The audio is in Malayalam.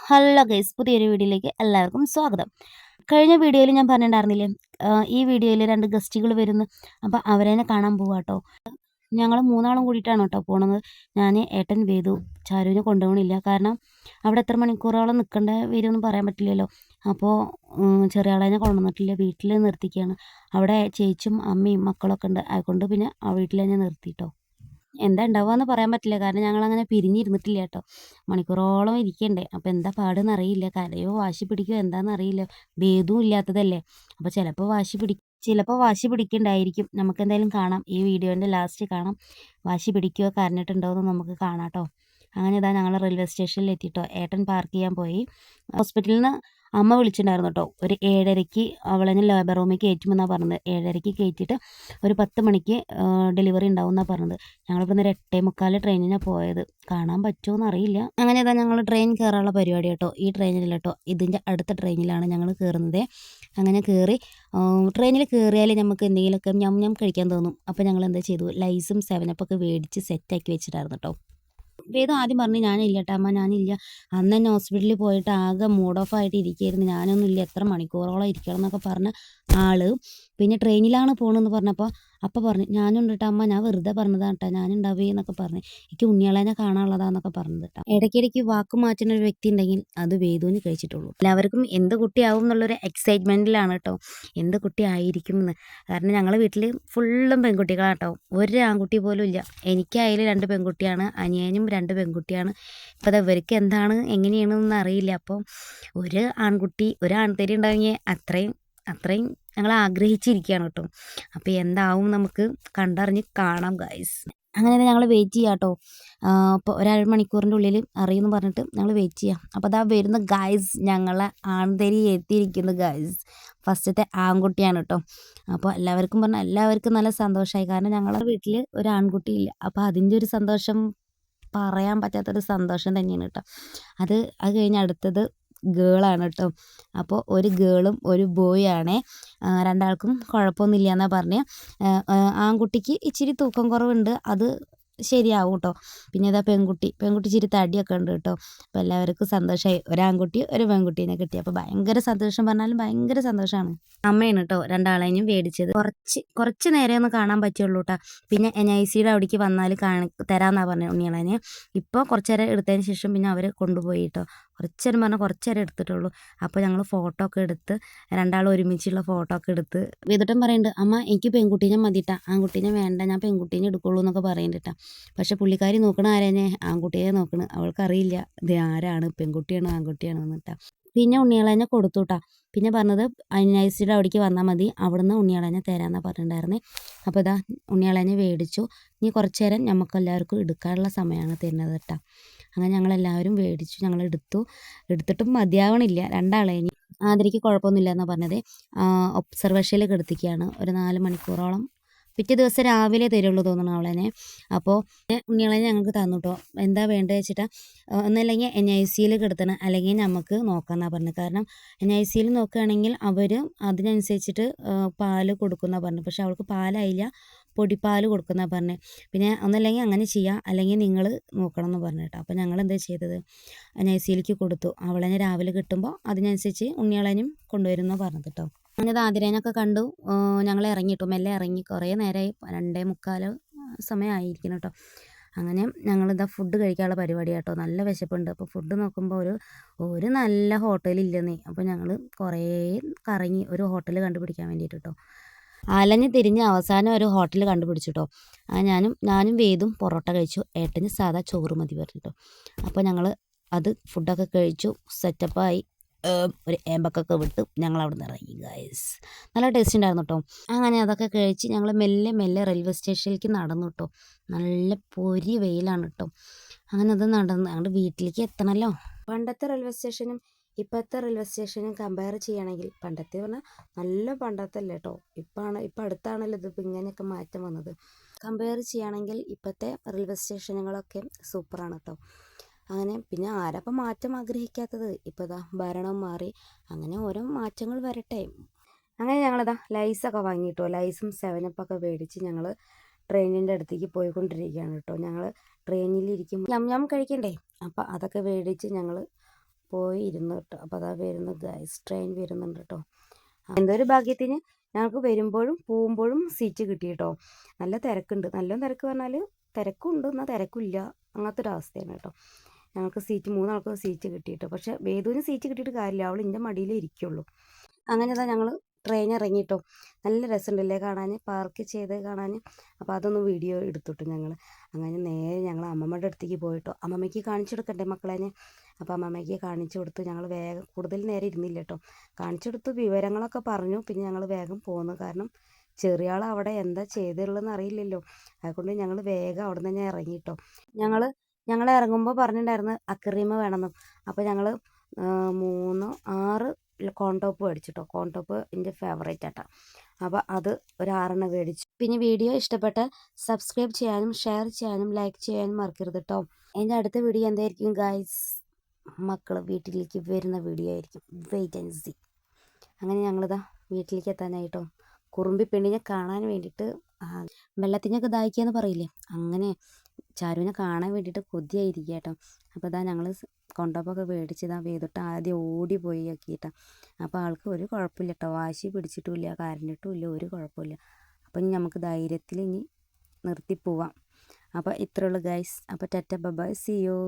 ഹലോ ഗൈസ്, പുതിയൊരു വീഡിയോയിലേക്ക് എല്ലാവർക്കും സ്വാഗതം. കഴിഞ്ഞ വീഡിയോയിൽ ഞാൻ പറഞ്ഞിട്ടുണ്ടായിരുന്നില്ലേ, ഈ വീഡിയോയിൽ 2 ഗസ്റ്റുകൾ വരുന്നു. അപ്പോൾ അവരെന്നെ കാണാൻ പോവാട്ടോ. ഞങ്ങൾ മൂന്നാളും കൂടിയിട്ടാണ് കേട്ടോ പോണത്. ഞാൻ, ഏട്ടൻ, വേദു. ചാരുവിനെ കൊണ്ടുപോകണില്ല. കാരണം അവിടെ എത്ര മണിക്കൂറോളം നിൽക്കേണ്ട വരുമെന്ന് പറയാൻ പറ്റില്ലല്ലോ. അപ്പോൾ ചെറിയ ആളേനെ കൊണ്ടുവന്നിട്ടില്ല, വീട്ടിൽ നിർത്തിക്കുകയാണ്. അവിടെ ചേച്ചിയും അമ്മയും മക്കളൊക്കെ ഉണ്ട്. അതുകൊണ്ട് പിന്നെ ആ വീട്ടിൽ തന്നെ നിർത്തിയിട്ടോ. എന്താ ഉണ്ടാവുകയെന്ന് പറയാൻ പറ്റില്ല. കാരണം ഞങ്ങളങ്ങനെ പിരിഞ്ഞിരുന്നിട്ടില്ല കേട്ടോ. മണിക്കൂറോളം ഇരിക്കണ്ടേ. അപ്പോൾ എന്താ പാടെന്ന് അറിയില്ല. കരയോ വാശി പിടിക്കുമോ എന്താണെന്ന് അറിയില്ല. ഭേദവും ഇല്ലാത്തതല്ലേ. അപ്പോൾ ചിലപ്പോൾ വാശി പിടിക്കുന്നുണ്ടായിരിക്കും. നമുക്കെന്തായാലും കാണാം. ഈ വീഡിയോൻ്റെ ലാസ്റ്റ് കാണാം. വാശി പിടിക്കുകയോ കരഞ്ഞിട്ടുണ്ടോ എന്ന് നമുക്ക് കാണാം കേട്ടോ. അങ്ങനെ ഇതാ ഞങ്ങൾ റെയിൽവേ സ്റ്റേഷനിൽ എത്തിയിട്ടോ. ഏട്ടൻ പാർക്ക് ചെയ്യാൻ പോയി. ഹോസ്പിറ്റലിൽ നിന്ന് അമ്മ വിളിച്ചിട്ടുണ്ടായിരുന്നു കേട്ടോ. ഒരു 7:30ക്ക് അവളെന്നെ ലേബർ റൂമിൽ കയറ്റുമെന്നാണ് പറഞ്ഞത്. 7:30ക്ക് കയറ്റിയിട്ട് ഒരു 10 മണിക്ക് ഡെലിവറി ഉണ്ടാവും എന്നാണ് പറഞ്ഞത്. ഞങ്ങളിവിടുന്ന് ഒരു 8:45 ട്രെയിനിനാണ് പോയത്. കാണാൻ പറ്റുമോയെന്ന് അറിയില്ല. അങ്ങനെ ഇതാ ഞങ്ങൾ ട്രെയിൻ കയറാനുള്ള പരിപാടി കേട്ടോ. ഈ ട്രെയിനിലല്ല കേട്ടോ, ഇതിൻ്റെ അടുത്ത ട്രെയിനിലാണ് ഞങ്ങൾ കയറുന്നത്. അങ്ങനെ കയറി ട്രെയിനിൽ കയറിയാൽ നമുക്ക് എന്തെങ്കിലുമൊക്കെ ഞം കഴിക്കാൻ തോന്നും. അപ്പോൾ ഞങ്ങൾ എന്താ ചെയ്തു, ലൈസും 7 അപ്പൊക്കെ മേടിച്ച് സെറ്റാക്കി വെച്ചിട്ടായിരുന്നു കേട്ടോ. വേദം ആദ്യം പറഞ്ഞു ഞാനില്ല കേട്ടോ അമ്മ, ഞാനില്ല. അന്ന് തന്നെ ഹോസ്പിറ്റലിൽ പോയിട്ട് ആകെ മൂഡ് ഓഫ് ആയിട്ട് ഇരിക്കുകയായിരുന്നു. ഞാനൊന്നുമില്ല, എത്ര മണിക്കൂറോളം ഇരിക്കണം എന്നൊക്കെ പറഞ്ഞ ആള് പിന്നെ ട്രെയിനിലാണ് പോകണമെന്ന് പറഞ്ഞപ്പോൾ അപ്പം പറഞ്ഞു ഞാനുണ്ട് കേട്ടോ അമ്മ, ഞാൻ വെറുതെ പറഞ്ഞതാണ് കേട്ടോ, ഞാനുണ്ടാവേ എന്നൊക്കെ പറഞ്ഞു. എനിക്ക് ഉണ്ണിയാളേനെ കാണാനുള്ളതാന്നൊക്കെ പറഞ്ഞത് കേട്ടോ. ഇടയ്ക്കിടയ്ക്ക് വാക്ക് മാറ്റുന്ന ഒരു വ്യക്തി ഉണ്ടെങ്കിൽ അത് വേദുവിന് കഴിച്ചിട്ടുള്ളൂ. എല്ലാവർക്കും എന്ത് കുട്ടിയാവും എന്നുള്ളൊരു എക്സൈറ്റ്മെൻറ്റിലാണ് കേട്ടോ, എന്ത് കുട്ടി ആയിരിക്കും എന്ന്. കാരണം ഞങ്ങളുടെ വീട്ടിൽ ഫുള്ളും പെൺകുട്ടികളാണ് കേട്ടോ. ഒരു ആൺകുട്ടി പോലും ഇല്ല. എനിക്കായാലും 2 പെൺകുട്ടിയാണ്, അനിയനും 2 പെൺകുട്ടിയാണ്. ഇപ്പോൾ അത് ഇവർക്ക് എന്താണ് എങ്ങനെയാണെന്നൊന്നും അറിയില്ല. അപ്പോൾ ഒരു ആൺകുട്ടി, ഒരു ആൺതരി ഉണ്ടാവുമെങ്കിൽ അത്രയും ഞങ്ങൾ ആഗ്രഹിച്ചിരിക്കുകയാണ് കേട്ടോ. അപ്പോൾ എന്താവും നമുക്ക് കണ്ടറിഞ്ഞ് കാണാം ഗൈസ്. അങ്ങനെ ഞങ്ങൾ വെയിറ്റ് ചെയ്യാം കേട്ടോ. അപ്പോൾ ഒരു അരമണിക്കൂറിൻ്റെ ഉള്ളിൽ അറിയുമെന്ന് പറഞ്ഞിട്ട് ഞങ്ങൾ വെയിറ്റ് ചെയ്യാം. അപ്പോൾ അതാ വരുന്ന ഗൈസ്, ഞങ്ങളെ ആൺതരി എത്തിയിരിക്കുന്നു ഗൈസ്. ഫസ്റ്റത്തെ ആൺകുട്ടിയാണ് കേട്ടോ. അപ്പോൾ എല്ലാവർക്കും നല്ല സന്തോഷമായി. കാരണം ഞങ്ങളുടെ വീട്ടിൽ ഒരു ആൺകുട്ടിയില്ല. അപ്പോൾ അതിൻ്റെ ഒരു സന്തോഷം പറയാൻ പറ്റാത്തൊരു സന്തോഷം തന്നെയാണ് കേട്ടോ. അത് കഴിഞ്ഞ് അടുത്തത് ഗേളാണ് കേട്ടോ. അപ്പോൾ ഒരു ഗേളും ഒരു ബോയ് ആണേ. രണ്ടാൾക്കും കുഴപ്പമൊന്നുമില്ല എന്നാണ് പറഞ്ഞത്. ആൺകുട്ടിക്ക് ഇച്ചിരി തൂക്കം കുറവുണ്ട്, അത് ശരിയാവും കേട്ടോ. പിന്നെ ഇതാ പെൺകുട്ടി ഇച്ചിരി തടിയൊക്കെ ഉണ്ട് കേട്ടോ. അപ്പോൾ എല്ലാവർക്കും സന്തോഷമായി. ഒരു ആൺകുട്ടി ഒരു പെൺകുട്ടീനെ കിട്ടി. അപ്പോൾ ഭയങ്കര സന്തോഷം പറഞ്ഞാലും ഭയങ്കര സന്തോഷമാണ്. അമ്മയാണ് കേട്ടോ രണ്ടാളെയും മേടിച്ചത്. കുറച്ച് നേരം ഒന്ന് കാണാൻ പറ്റുള്ളൂ കേട്ടോ. പിന്നെ NICയുടെ അവിടേക്ക് വന്നാൽ തരാമെന്നാണ് പറഞ്ഞത് ഉണ്ണിയാളേനെ. ഇപ്പോൾ കുറച്ച് നേരം എടുത്തതിന് ശേഷം പിന്നെ അവർ കൊണ്ടുപോയി കേട്ടോ. കുറച്ച് നേരം എടുത്തിട്ടുള്ളൂ. അപ്പോൾ ഞങ്ങൾ ഫോട്ടോ ഒക്കെ എടുത്ത്, രണ്ടാളും ഒരുമിച്ചുള്ള ഫോട്ടോ ഒക്കെ എടുത്ത്. വേദുട്ടൻ പറയുന്നുണ്ട് അമ്മ എനിക്ക് പെൺകുട്ടീനെ മതിട്ടാ, ആൺകുട്ടീനെ വേണ്ട, ഞാൻ പെൺകുട്ടീനെ എടുക്കുള്ളൂ എന്നൊക്കെ പറയുന്നുണ്ട് കേട്ടോ. പക്ഷെ പുള്ളിക്കാരി നോക്കണ ആരേനെ, ആൺകുട്ടിയെ നോക്കണ്. അവൾക്കറിയില്ല ഇത് ആരാണ്, പെൺകുട്ടിയാണോ ആൺകുട്ടിയാണോ എന്നിട്ടാ. പിന്നെ ഉണ്ണിയാളേനെ കൊടുത്തു കേട്ടോ. പിന്നെ പറഞ്ഞത് NICയുടെ അവിടേക്ക് വന്നാൽ മതി, അവിടുന്ന് ഉണ്ണിയാളേനെ തരാമെന്നാണ് പറഞ്ഞിട്ടുണ്ടായിരുന്നത്. അപ്പോൾ ഇതാ ഉണ്ണിയാളേനെ മേടിച്ചു. ഇനി കുറച്ച് നേരം നമുക്കെല്ലാവർക്കും എടുക്കാനുള്ള സമയമാണ് തരുന്നത് കേട്ടോ. അങ്ങനെ ഞങ്ങളെല്ലാവരും മേടിച്ചു, ഞങ്ങൾ എടുത്തിട്ടും മതിയാവണില്ല രണ്ടാളേനി. ആതിരയ്ക്ക് കുഴപ്പമൊന്നുമില്ല എന്നാണ് പറഞ്ഞത്. ഒബ്സർവേഷനിൽ കിടത്തിക്കുകയാണ് ഒരു 4 മണിക്കൂറോളം. പിറ്റേ ദിവസം രാവിലെ തരുള്ളൂ തോന്നുന്നു അവളെന്നെ. അപ്പോൾ ഉണ്ണിയാളേനെ ഞങ്ങൾക്ക് തന്നു കേട്ടോ. എന്താ വേണ്ടത് വെച്ചിട്ടാ, ഒന്നല്ലെങ്കിൽ NICയിൽ കിടത്തണം, അല്ലെങ്കിൽ നമുക്ക് നോക്കാമെന്നാണ് പറഞ്ഞത്. കാരണം NICയിൽ നോക്കുകയാണെങ്കിൽ അവർ അതിനനുസരിച്ചിട്ട് പാല് കൊടുക്കുന്നതാണ് പറഞ്ഞത്. പക്ഷെ അവൾക്ക് പാലായില്ല, പൊടിപ്പാൽ കൊടുക്കുന്നതാണ് പറഞ്ഞത്. പിന്നെ ഒന്നല്ലെങ്കിൽ അങ്ങനെ ചെയ്യാം, അല്ലെങ്കിൽ നിങ്ങൾ നോക്കണം എന്ന് പറഞ്ഞു കേട്ടോ. അപ്പോൾ ഞങ്ങൾ എന്താ ചെയ്തത്, NICയിലേക്ക് കൊടുത്തു. അവളെന്നെ രാവിലെ കിട്ടുമ്പോൾ അതിനനുസരിച്ച് ഉണ്ണിയാളേനും കൊണ്ടുവരുമെന്നാണ് പറഞ്ഞത് കേട്ടോ. അങ്ങനെ ആതിരേനൊക്കെ കണ്ടു. ഞങ്ങൾ ഇറങ്ങിയിട്ടു, മെല്ലെ ഇറങ്ങി. കുറേ നേരമായി, 2:45 സമയമായിരിക്കണം കേട്ടോ. അങ്ങനെ ഞങ്ങളിതാ ഫുഡ് കഴിക്കാനുള്ള പരിപാടി കേട്ടോ. നല്ല വിശപ്പുണ്ട്. അപ്പോൾ ഫുഡ് നോക്കുമ്പോൾ ഒരു നല്ല ഹോട്ടലില്ലെന്നേ. അപ്പോൾ ഞങ്ങൾ കുറേ കറങ്ങി ഒരു ഹോട്ടൽ കണ്ടുപിടിക്കാൻ വേണ്ടിയിട്ട് കേട്ടോ. അലഞ്ഞ് തിരിഞ്ഞ് അവസാനം ഒരു ഹോട്ടൽ കണ്ടുപിടിച്ചു കേട്ടോ. ഞാനും വേദും പൊറോട്ട കഴിച്ചു. ഏട്ടന് സാധാ ചോറ് മതി പറഞ്ഞിട്ടോ. അപ്പോൾ ഞങ്ങൾ ഫുഡൊക്കെ കഴിച്ചു, സെറ്റപ്പായി. ഒരു ഏമ്പക്കൊക്കെ വിട്ട് ഞങ്ങൾ അവിടെ നിന്ന് ഇറങ്ങി ഗൈസ്. നല്ല ടേസ്റ്റ് ഉണ്ടായിരുന്നു കേട്ടോ. അങ്ങനെ അതൊക്കെ കഴിച്ച് ഞങ്ങൾ മെല്ലെ റെയിൽവേ സ്റ്റേഷനിലേക്ക് നടന്നു കേട്ടോ. നല്ല പൊരി വെയിലാണ് കേട്ടോ. അങ്ങനെ അത് നടന്ന് ഞങ്ങളുടെ വീട്ടിലേക്ക് എത്തണമല്ലോ. പണ്ടത്തെ റെയിൽവേ സ്റ്റേഷനും ഇപ്പോഴത്തെ റെയിൽവേ സ്റ്റേഷനും കമ്പയർ ചെയ്യുകയാണെങ്കിൽ, പണ്ടത്തെ പറഞ്ഞാൽ നല്ല പണ്ടത്തല്ലേ കേട്ടോ. ഇപ്പം അടുത്താണല്ലോ ഇതിപ്പോൾ ഇങ്ങനെയൊക്കെ മാറ്റം വന്നത്. കമ്പയർ ചെയ്യുകയാണെങ്കിൽ ഇപ്പോഴത്തെ റെയിൽവേ സ്റ്റേഷനുകളൊക്കെ സൂപ്പറാണ് കേട്ടോ. അങ്ങനെ പിന്നെ ആരപ്പം മാറ്റം ആഗ്രഹിക്കാത്തത്. ഇപ്പോൾ ഇതാ ഭരണം മാറി, അങ്ങനെ ഓരോ മാറ്റങ്ങൾ വരട്ടെ. അങ്ങനെ ഞങ്ങളിതാ ലൈസൊക്കെ വാങ്ങിയിട്ടോ. ലൈസും 7 അപ്പൊക്കെ മേടിച്ച് ഞങ്ങൾ ട്രെയിനിൻ്റെ അടുത്തേക്ക് പോയിക്കൊണ്ടിരിക്കുകയാണ് കേട്ടോ. ഞങ്ങൾ ട്രെയിനിലിരിക്കും, ഞം കഴിക്കണ്ടേ. അപ്പോൾ അതൊക്കെ മേടിച്ച് ഞങ്ങൾ പോയി ഇരുന്നു കേട്ടോ. അപ്പോൾ അതാ വരുന്നു ഗൈസ്, ട്രെയിൻ വരുന്നുണ്ട് കേട്ടോ. എന്തോ ഒരു ഭാഗ്യത്തിന് ഞങ്ങൾക്ക് വരുമ്പോഴും പോകുമ്പോഴും സീറ്റ് കിട്ടി കേട്ടോ. നല്ല തിരക്കുണ്ട്, നല്ല തിരക്ക് പറഞ്ഞാൽ തിരക്കുണ്ട് എന്നാൽ തിരക്കില്ല, അങ്ങനത്തെ ഒരു അവസ്ഥയാണ് കേട്ടോ. ഞങ്ങൾക്ക് സീറ്റ് 3 ആൾക്കും സീറ്റ് കിട്ടി കേട്ടോ. പക്ഷേ വേദുവിന് സീറ്റ് കിട്ടിയിട്ട് കാര്യമില്ല, അവൾ എൻ്റെ മടിയിലേ ഇരിക്കുള്ളൂ. അങ്ങനെ തന്നെ ഞങ്ങൾ ട്രെയിൻ ഇറങ്ങിയിട്ടോ. നല്ല രസമുണ്ടല്ലേ കാണാൻ, പാർക്ക് ചെയ്ത് കാണാൻ. അപ്പോൾ അതൊന്ന് വീഡിയോ എടുത്തിട്ടു ഞങ്ങൾ. അങ്ങനെ നേരെ ഞങ്ങൾ അമ്മമ്മയുടെ അടുത്തേക്ക് പോയിട്ടോ. അമ്മമ്മയ്ക്ക് കാണിച്ചു കൊടുക്കണ്ടേ മക്കളെ. അപ്പോൾ അമ്മമ്മയ്ക്ക് കാണിച്ചു കൊടുത്ത് ഞങ്ങൾ വേഗം കൂടുതൽ നേരം ഇരുന്നില്ല കേട്ടോ. കാണിച്ചു കൊടുത്ത് വിവരങ്ങളൊക്കെ പറഞ്ഞു. പിന്നെ ഞങ്ങൾ വേഗം പോന്നു. കാരണം ചെറിയ ആൾ അവിടെ എന്താ ചെയ്തിട്ടുള്ളതെന്ന് അറിയില്ലല്ലോ. അതുകൊണ്ട് ഞങ്ങൾ വേഗം അവിടെ നിന്ന് തന്നെ ഇറങ്ങിയിട്ടോ. ഞങ്ങൾ ഇറങ്ങുമ്പോൾ പറഞ്ഞിട്ടുണ്ടായിരുന്നു അക്രീമ വേണമെന്ന്. അപ്പോൾ ഞങ്ങൾ 3 6 കോൺ ടോപ്പ് മേടിച്ചിട്ടോ. കോൺ ടോപ്പ് എൻ്റെ ഫേവറേറ്റ് ആട്ടോ. അപ്പോൾ അത് ഒരു 6 മേടിച്ചു. പിന്നെ വീഡിയോ ഇഷ്ടപ്പെട്ട സബ്സ്ക്രൈബ് ചെയ്യാനും ഷെയർ ചെയ്യാനും ലൈക്ക് ചെയ്യാനും മറക്കരുത് കേട്ടോ. എൻ്റെ അടുത്ത വീഡിയോ എന്തായിരിക്കും ഗൈസ്? മക്കൾ വീട്ടിലേക്ക് വരുന്ന വീഡിയോ ആയിരിക്കും. Wait and see. അങ്ങനെ ഞങ്ങളിതാ വീട്ടിലേക്ക് എത്താനായിട്ടോ. കുറുമ്പി പെണ്ണിനെ കാണാൻ വേണ്ടിയിട്ട് വെള്ളത്തിനൊക്കെ ദാഹിക്കുകയെന്ന് പറയില്ലേ, അങ്ങനെ ചാരുവിനെ കാണാൻ വേണ്ടിയിട്ട് കൊതിയായിരിക്കുക കേട്ടോ. അപ്പോൾ ഇതാ ഞങ്ങൾ കൊണ്ടോപ്പൊക്കെ മേടിച്ചതാ. വേദിട്ട് ആദ്യം ഓടിപ്പോയി ആക്കിയിട്ടാ. അപ്പോൾ ആൾക്ക് ഒരു കുഴപ്പമില്ല കേട്ടോ, വാശി പിടിച്ചിട്ടുമില്ല, കരഞ്ഞിട്ടുമില്ല, ഒരു കുഴപ്പമില്ല. അപ്പം ഇനി നമുക്ക് ധൈര്യത്തിൽ ഇനി നിർത്തി പോവാം. അപ്പോൾ ഇത്രയുള്ളൂ ഗൈസ്. അപ്പോൾ ടാറ്റ ബൈ ബൈ, സീ യു.